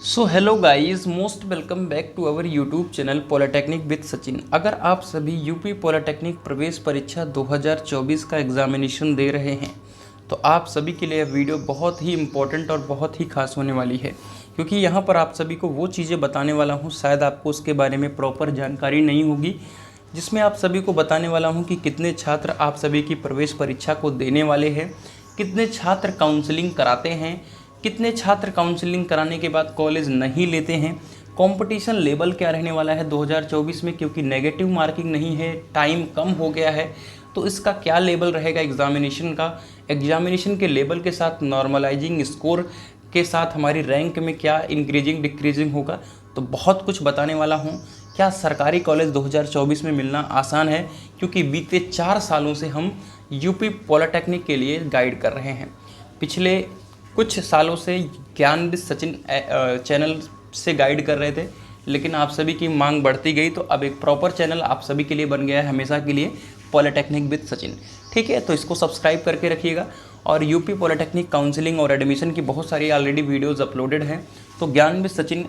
So hello guys, most welcome back to our YouTube channel polytechnic with Sachin. अगर आप सभी UP polytechnic प्रवेश परीक्षा 2024 का एग्जामिनेशन दे रहे हैं तो आप सभी के लिए यह वीडियो बहुत ही इम्पोर्टेंट और बहुत ही खास होने वाली है, क्योंकि यहाँ पर आप सभी को वो चीज़ें बताने वाला हूँ, शायद आपको उसके बारे में प्रॉपर जानकारी नहीं होगी, जिसमें आप सभी को बताने वाला हूँ कि कितने छात्र आप सभी की प्रवेश परीक्षा को देने वाले हैं, कितने छात्र काउंसलिंग कराते हैं, कितने छात्र काउंसलिंग कराने के बाद कॉलेज नहीं लेते हैं, कंपटीशन लेवल क्या रहने वाला है 2024 में, क्योंकि नेगेटिव मार्किंग नहीं है, टाइम कम हो गया है, तो इसका क्या लेवल रहेगा एग्जामिनेशन का, एग्जामिनेशन के लेवल के साथ नॉर्मलाइजिंग स्कोर के साथ हमारी रैंक में क्या इंक्रीजिंग डिक्रीजिंग होगा, तो बहुत कुछ बताने वाला हूँ। क्या सरकारी कॉलेज 2024 में मिलना आसान है, क्योंकि बीते 4 सालों से हम यूपी पॉलिटेक्निक के लिए गाइड कर रहे हैं। पिछले कुछ सालों से ज्ञान विद सचिन चैनल से गाइड कर रहे थे, लेकिन आप सभी की मांग बढ़ती गई, तो अब एक प्रॉपर चैनल आप सभी के लिए बन गया है हमेशा के लिए, पॉलिटेक्निक विद सचिन। ठीक है, तो इसको सब्सक्राइब करके रखिएगा। और यूपी पॉलिटेक्निक काउंसलिंग और एडमिशन की बहुत सारी ऑलरेडी वीडियोस अपलोडेड हैं, तो ज्ञान विद सचिन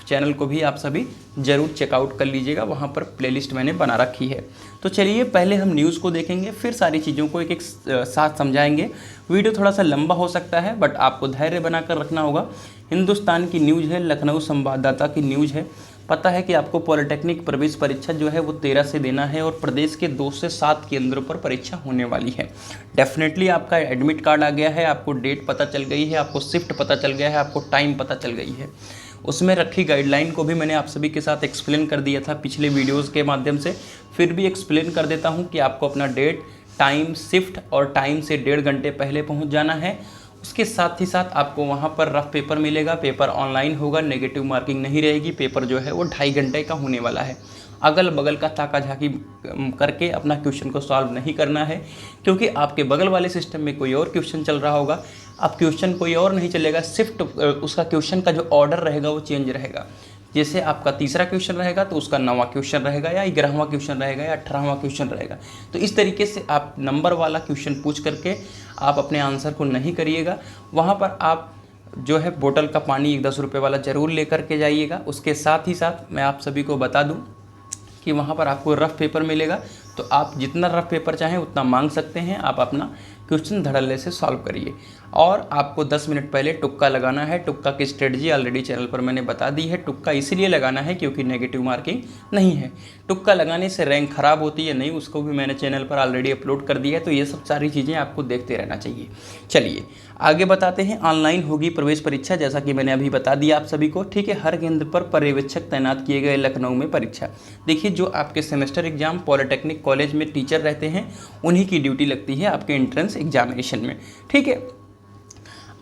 चैनल को भी आप सभी ज़रूर चेकआउट कर लीजिएगा, वहाँ पर प्लेलिस्ट मैंने बना रखी है। तो चलिए पहले हम न्यूज़ को देखेंगे, फिर सारी चीज़ों को एक एक साथ समझाएंगे। वीडियो थोड़ा सा लंबा हो सकता है, बट आपको धैर्य बनाकर रखना होगा। हिंदुस्तान की न्यूज़ है, लखनऊ संवाददाता की न्यूज़ है। पता है कि आपको पॉलिटेक्निक प्रवेश परीक्षा जो है वो 13 से देना है, और प्रदेश के 2 से 7 केंद्रों पर परीक्षा होने वाली है। डेफिनेटली आपका एडमिट कार्ड आ गया है, आपको डेट पता चल गई है, आपको शिफ्ट पता चल गया है, आपको टाइम पता चल गई है। उसमें रखी गाइडलाइन को भी मैंने आप सभी के साथ एक्सप्लेन कर दिया था पिछले वीडियोस के माध्यम से, फिर भी एक्सप्लेन कर देता हूं कि आपको अपना डेट, टाइम, शिफ्ट और टाइम से 1.5 घंटे पहले पहुंच जाना है। उसके साथ ही साथ आपको वहां पर रफ पेपर मिलेगा, पेपर ऑनलाइन होगा, नेगेटिव मार्किंग नहीं रहेगी, पेपर जो है वो 2.5 घंटे का होने वाला है। अगल बगल का ताका झाकी करके अपना क्वेश्चन को सॉल्व नहीं करना है, क्योंकि आपके बगल वाले सिस्टम में कोई और क्वेश्चन चल रहा होगा, अब क्वेश्चन कोई और नहीं चलेगा, शिफ्ट उसका क्वेश्चन का जो ऑर्डर रहेगा वो चेंज रहेगा। जैसे आपका तीसरा क्वेश्चन रहेगा तो उसका 9वां क्वेश्चन रहेगा, या 11वां क्वेश्चन रहेगा, या 18वां क्वेश्चन रहेगा। तो इस तरीके से आप नंबर वाला क्वेश्चन पूछ करके आप अपने आंसर को नहीं करिएगा। वहाँ पर आप जो है बोतल का पानी 10 रुपये वाला ज़रूर ले करके जाइएगा। उसके साथ ही साथ मैं आप सभी को बता दूँ कि वहाँ पर आपको रफ़ पेपर मिलेगा, तो आप जितना रफ़ पेपर चाहें उतना मांग सकते हैं। आप अपना क्वेश्चन धड़ल्ले से सॉल्व करिए, और आपको 10 मिनट पहले तुक्का लगाना है। तुक्का की स्ट्रेटजी ऑलरेडी चैनल पर मैंने बता दी है। तुक्का इसलिए लगाना है क्योंकि नेगेटिव मार्किंग नहीं है। तुक्का लगाने से रैंक ख़राब होती है नहीं, उसको भी मैंने चैनल पर ऑलरेडी अपलोड कर दिया है, तो ये सब सारी चीज़ें आपको देखते रहना चाहिए। चलिए आगे बताते हैं। ऑनलाइन होगी प्रवेश परीक्षा, जैसा कि मैंने अभी बता दिया आप सभी को। ठीक है, हर केंद्र पर पर्यवेक्षक तैनात किए गए लखनऊ में परीक्षा। देखिए, जो आपके सेमेस्टर एग्जाम पॉलिटेक्निक कॉलेज में टीचर रहते हैं, उन्हीं की ड्यूटी लगती है आपके एंट्रेंस एग्जामिनेशन में। ठीक है,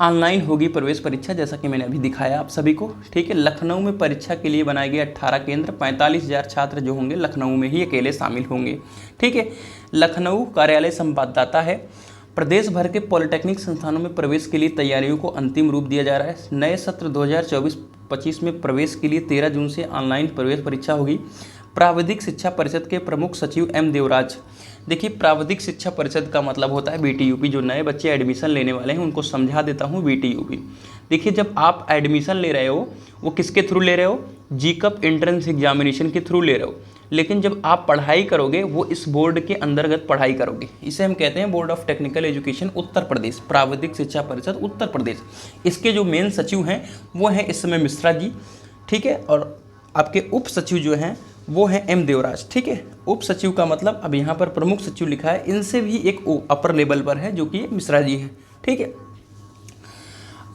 ऑनलाइन होगी प्रवेश परीक्षा, जैसा कि मैंने अभी दिखाया आप सभी को। ठीक है, लखनऊ में परीक्षा के लिए बनाए गए 18 केंद्र, 45,000 छात्र जो होंगे लखनऊ में ही अकेले शामिल होंगे। ठीक है, लखनऊ कार्यालय संवाददाता है। प्रदेश भर के पॉलिटेक्निक संस्थानों में प्रवेश के लिए तैयारियों को अंतिम रूप दिया जा रहा है। नए सत्र 2024-25 में प्रवेश के लिए 13 जून से ऑनलाइन प्रवेश परीक्षा होगी। प्राविधिक शिक्षा परिषद के प्रमुख सचिव एम देवराज। देखिए, प्राविधिक शिक्षा परिषद का मतलब होता है बीटीयूपी। जो नए बच्चे एडमिशन लेने वाले हैं उनको समझा देता हूँ बीटीयूपी। देखिए, जब आप एडमिशन ले रहे हो वो किसके थ्रू ले रहे हो? जीकअप एंट्रेंस एग्जामिनेशन के थ्रू ले रहे हो। लेकिन जब आप पढ़ाई करोगे वो इस बोर्ड के अंतर्गत पढ़ाई करोगे। इसे हम कहते हैं board of technical education Uttar Pradesh, प्राविधिक शिक्षा परिषद उत्तर प्रदेश। इसके जो मेन सचिव हैं वो हैं इस समय मिश्रा जी। ठीक है, और आपके उप सचिव जो हैं वो हैं एम देवराज। ठीक है, उप सचिव का मतलब अब यहाँ पर प्रमुख सचिव लिखा है, इनसे भी एक अपर लेवल पर है जो कि मिश्रा जी है। ठीक है,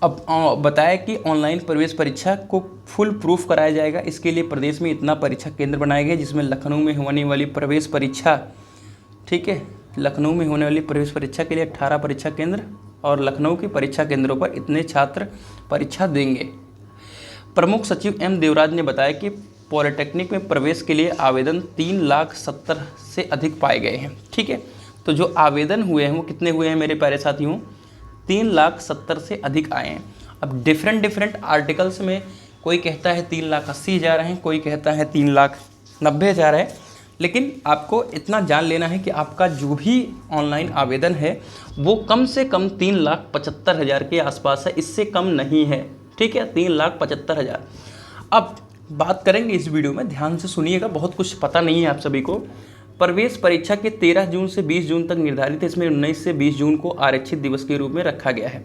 अब बताया कि ऑनलाइन प्रवेश परीक्षा को फुल प्रूफ कराया जाएगा। इसके लिए प्रदेश में इतना परीक्षा केंद्र बनाए गए, जिसमें लखनऊ में होने वाली प्रवेश परीक्षा, ठीक है, लखनऊ में होने वाली प्रवेश परीक्षा के लिए 18 परीक्षा केंद्र, और लखनऊ की परीक्षा केंद्रों पर इतने छात्र परीक्षा देंगे। प्रमुख सचिव एम देवराज ने बताया कि पॉलिटेक्निक में प्रवेश के लिए आवेदन 3,70,000 से अधिक पाए गए हैं। ठीक है, तो जो आवेदन हुए हैं वो कितने हुए हैं मेरे प्यारे साथियों? 3,70,000 से अधिक आए हैं। अब डिफरेंट आर्टिकल्स में कोई कहता है 3,80,000 हैं, कोई कहता है 3,90,000 है, लेकिन आपको इतना जान लेना है कि आपका जो भी ऑनलाइन आवेदन है वो कम से कम 3,75,000 के आसपास है, इससे कम नहीं है। ठीक है, 3,75,000। अब बात करेंगे इस वीडियो में, ध्यान से सुनिएगा, बहुत कुछ पता नहीं है आप सभी को। प्रवेश परीक्षा के 13 जून से 20 जून तक निर्धारित है। इसमें 19 से 20 जून को आरक्षित दिवस के रूप में रखा गया है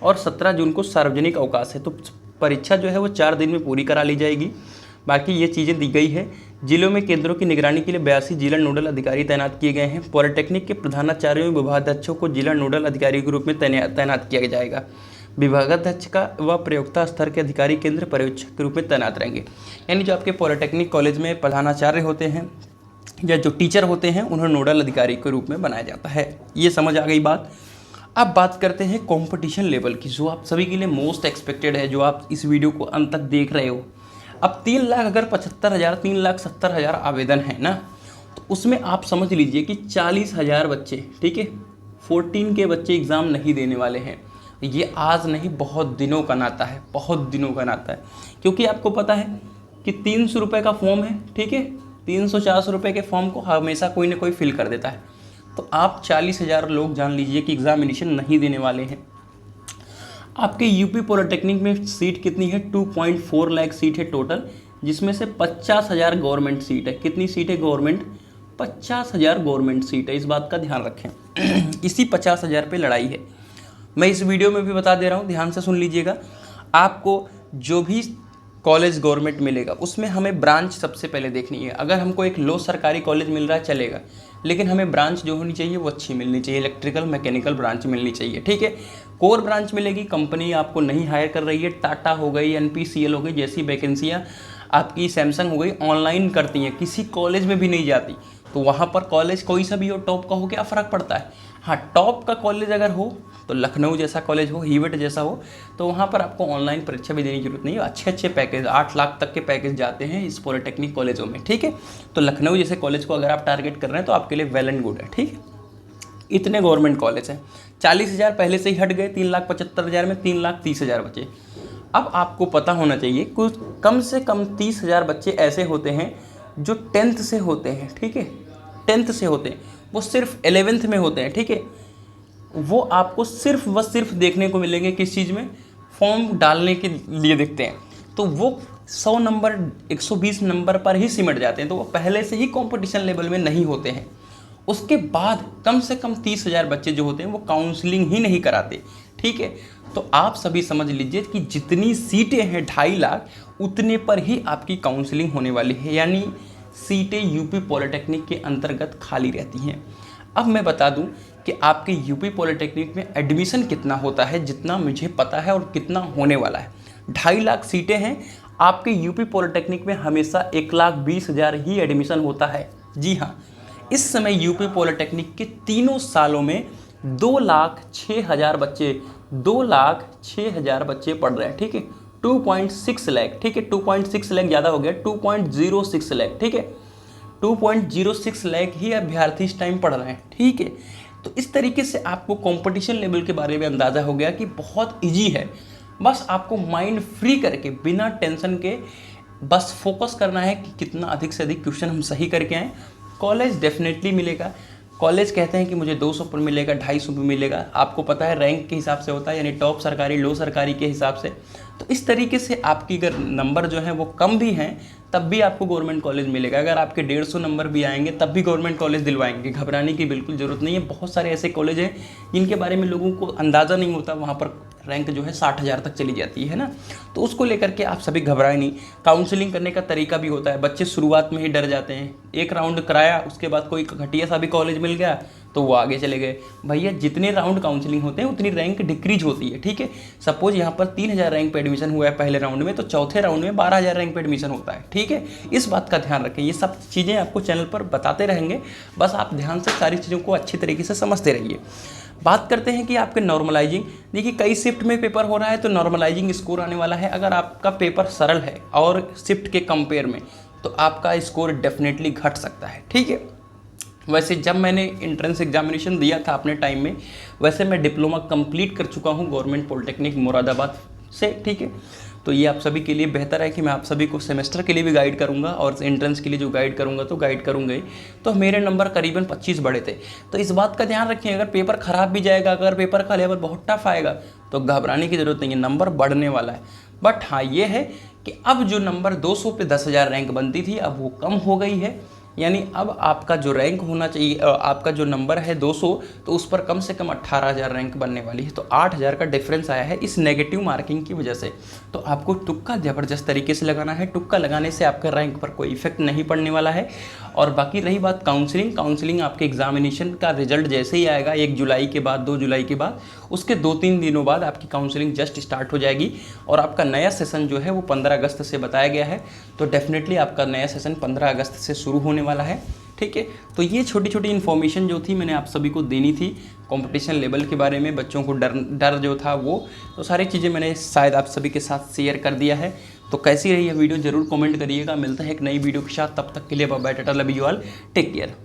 और 17 जून को सार्वजनिक अवकाश है। तो परीक्षा जो है वो 4 दिन में पूरी करा ली जाएगी। बाकी ये चीज़ें दी गई है। जिलों में केंद्रों की निगरानी के लिए 82 जिला नोडल अधिकारी तैनात किए गए हैं। पॉलिटेक्निक के प्रधानाचार्यों एवं विभागाध्यक्षों को जिला नोडल अधिकारी के रूप में तैनात किया जाएगा। विभागाध्यक्ष का व प्रयोक्ता स्तर के अधिकारी केंद्र पर्यवेक्षक के रूप में तैनात रहेंगे। यानी जो आपके पॉलिटेक्निक कॉलेज में प्रधानाचार्य होते हैं या जो टीचर होते हैं उन्हें नोडल अधिकारी के रूप में बनाया जाता है। ये समझ आ गई बात। अब बात करते हैं कंपटीशन लेवल की, जो आप सभी के लिए मोस्ट एक्सपेक्टेड है, जो आप इस वीडियो को अंत तक देख रहे हो। अब 3,75,000 3,70,000 आवेदन है ना, तो उसमें आप समझ लीजिए कि 40,000 बच्चे, ठीक है, 14 के बच्चे एग्ज़ाम नहीं देने वाले हैं। ये आज नहीं, बहुत दिनों का नाता है, बहुत दिनों का नाता है। क्योंकि आपको पता है कि 300 रुपये का फॉर्म है, ठीक है, 300-400 रुपये के फॉर्म को हमेशा कोई ना कोई फिल कर देता है। तो आप 40,000 लोग जान लीजिए कि एग्जामिनेशन नहीं देने वाले हैं। आपके यूपी पॉलिटेक्निक में सीट कितनी है? 2.4 लाख सीट है टोटल, जिसमें से 50,000 गवर्नमेंट सीट है। कितनी सीट है गवर्नमेंट? 50,000 गवर्नमेंट सीट है, इस बात का ध्यान रखें। इसी 50,000 पे लड़ाई है। मैं इस वीडियो में भी बता दे रहा हूँ, ध्यान से सुन लीजिएगा। आपको जो भी कॉलेज गवर्नमेंट मिलेगा उसमें हमें ब्रांच सबसे पहले देखनी है। अगर हमको एक लो सरकारी कॉलेज मिल रहा है चलेगा, लेकिन हमें ब्रांच जो होनी चाहिए वो अच्छी मिलनी चाहिए। इलेक्ट्रिकल मैकेनिकल ब्रांच मिलनी चाहिए, ठीक है। कोर ब्रांच मिलेगी, कंपनी आपको नहीं हायर कर रही है, टाटा हो गई, NPCL हो गई, जैसी वैकेंसियाँ आपकी सैमसंग हो गई ऑनलाइन करती हैं, किसी कॉलेज में भी नहीं जाती, तो वहाँ पर कॉलेज कोई सा भी हो, टॉप का हो, क्या फ़र्क पड़ता है। हाँ, टॉप का कॉलेज अगर हो तो लखनऊ जैसा कॉलेज हो, हीवेट जैसा हो, तो वहाँ पर आपको ऑनलाइन परीक्षा भी देने की जरूरत नहीं है। अच्छे अच्छे पैकेज 8 लाख तक के पैकेज जाते हैं इस पॉलिटेक्निक कॉलेजों में, ठीक है। तो लखनऊ जैसे कॉलेज को अगर आप टारगेट कर रहे हैं तो आपके लिए वेल एंड गुड है, ठीक है। इतने गवर्नमेंट कॉलेज हैं। 40,000 पहले से ही हट गए, 3,75,000 में 3,30,000 बचे। अब आपको पता होना चाहिए कुछ कम से कम 30,000 बच्चे ऐसे होते हैं जो 10th से होते हैं, ठीक है, 10th से होते हैं, वो सिर्फ 11th में होते हैं, ठीक है। वो आपको सिर्फ व सिर्फ देखने को मिलेंगे किस चीज़ में? फॉर्म डालने के लिए दिखते हैं। तो वो 100 नंबर 120 नंबर पर ही सिमट जाते हैं, तो वो पहले से ही कंपटीशन लेवल में नहीं होते हैं। उसके बाद कम से कम 30,000 बच्चे जो होते हैं वो काउंसलिंग ही नहीं कराते, ठीक है। तो आप सभी समझ लीजिए कि जितनी सीटें हैं 2.5 लाख, उतने पर ही आपकी काउंसलिंग होने वाली है, यानी सीटें यूपी पॉलिटेक्निक के अंतर्गत खाली रहती हैं। अब मैं बता दूं कि आपके यूपी पॉलिटेक्निक में एडमिशन कितना होता है, जितना मुझे पता है, और कितना होने वाला है। 2.5 लाख सीटें हैं आपके यूपी पॉलिटेक्निक में, हमेशा 1,20,000 ही एडमिशन होता है। जी हाँ, इस समय यूपी पॉलिटेक्निक के तीनों सालों में 2,06,000 बच्चे 2,06,000 बच्चे पढ़ रहे हैं, ठीक है। 2.6 लाख, ठीक है, 2.6 लाख ज़्यादा हो गया, 2.06 लाख, ठीक है, 2.06 लाख ही अभ्यर्थी इस टाइम पढ़ रहे हैं, ठीक है। तो इस तरीके से आपको कंपटीशन लेवल के बारे में अंदाज़ा हो गया कि बहुत इजी है। बस आपको माइंड फ्री करके बिना टेंशन के बस फोकस करना है कि कितना अधिक से अधिक क्वेश्चन हम सही करके आएँ। कॉलेज डेफिनेटली मिलेगा। कॉलेज कहते हैं कि मुझे 200 पर मिलेगा, 250 पर मिलेगा, आपको पता है रैंक के हिसाब से होता है, यानी टॉप सरकारी लो सरकारी के हिसाब से। तो इस तरीके से आपकी अगर नंबर जो है वो कम भी हैं तब भी आपको गवर्नमेंट कॉलेज मिलेगा। अगर आपके 150 नंबर भी आएंगे तब भी गवर्नमेंट कॉलेज दिलवाएंगे, घबराने की बिल्कुल ज़रूरत नहीं है। बहुत सारे ऐसे कॉलेज हैं जिनके बारे में लोगों को अंदाज़ा नहीं होता, वहाँ पर रैंक जो है 60,000 तक चली जाती है ना। तो उसको लेकर के आप सभी घबराएं नहीं। काउंसलिंग करने का तरीका भी होता है। बच्चे शुरुआत में ही डर जाते हैं, एक राउंड कराया, उसके बाद कोई घटिया सा भी कॉलेज मिल गया तो वो आगे चले गए। भैया जितने राउंड काउंसलिंग होते हैं उतनी रैंक डिक्रीज होती है, ठीक है। सपोज यहाँ पर 3,000 रैंक पे एडमिशन हुआ है पहले राउंड में, तो चौथे राउंड में 12,000 रैंक पे एडमिशन होता है, ठीक है। इस बात का ध्यान रखें। ये सब चीज़ें आपको चैनल पर बताते रहेंगे, बस आप ध्यान से सारी चीज़ों को अच्छी तरीके से समझते रहिए। बात करते हैं कि आपके नॉर्मलाइजिंग, देखिए कई शिफ्ट में पेपर हो रहा है तो नॉर्मलाइजिंग स्कोर आने वाला है। अगर आपका पेपर सरल है और शिफ्ट के कंपेयर में, तो आपका स्कोर डेफिनेटली घट सकता है, ठीक है। वैसे जब मैंने एंट्रेंस एग्जामिनेशन दिया था अपने टाइम में, वैसे मैं डिप्लोमा कंप्लीट कर चुका हूँ गवर्नमेंट पॉलिटेक्निक मुरादाबाद से, ठीक है। तो ये आप सभी के लिए बेहतर है कि मैं आप सभी को सेमेस्टर के लिए भी गाइड करूंगा और एंट्रेंस के लिए जो गाइड करूंगा तो गाइड करूंगा ही। तो मेरे नंबर करीबन 25 बढ़े थे। तो इस बात का ध्यान रखें, अगर पेपर ख़राब भी जाएगा, अगर पेपर का लेवल बहुत टफ आएगा तो घबराने की ज़रूरत नहीं है, नंबर बढ़ने वाला है। बट हाँ ये है कि अब जो नंबर 200 पे 10,000 रैंक बनती थी अब वो कम हो गई है, यानी अब आपका जो रैंक होना चाहिए, आपका जो नंबर है 200, तो उस पर कम से कम 18,000 रैंक बनने वाली है। तो 8,000 का डिफरेंस आया है इस नेगेटिव मार्किंग की वजह से। तो आपको तुक्का ज़बरदस्त तरीके से लगाना है, तुक्का लगाने से आपके रैंक पर कोई इफेक्ट नहीं पड़ने वाला है। और बाकी रही बात काउंसलिंग आपके एग्जामिनेशन का रिजल्ट जैसे ही आएगा 1 जुलाई के बाद, 2 जुलाई के बाद, उसके 2-3 दिनों बाद आपकी काउंसलिंग जस्ट स्टार्ट हो जाएगी। और आपका नया सेशन जो है वो 15 अगस्त से बताया गया है, तो डेफिनेटली आपका नया सेशन 15 अगस्त से शुरू होने वाला है। ठीक है, तो ये छोटी छोटी इन्फॉर्मेशन जो थी मैंने आप सभी को देनी थी कंपटीशन लेवल के बारे में, बच्चों को डर जो था वो, तो सारी चीज़ें मैंने शायद आप सभी के साथ शेयर कर दिया है। तो कैसी रही है वीडियो ज़रूर कमेंट करिएगा। मिलता है एक नई वीडियो के साथ, तब तक के लिए bye bye, tata, love you all, take care.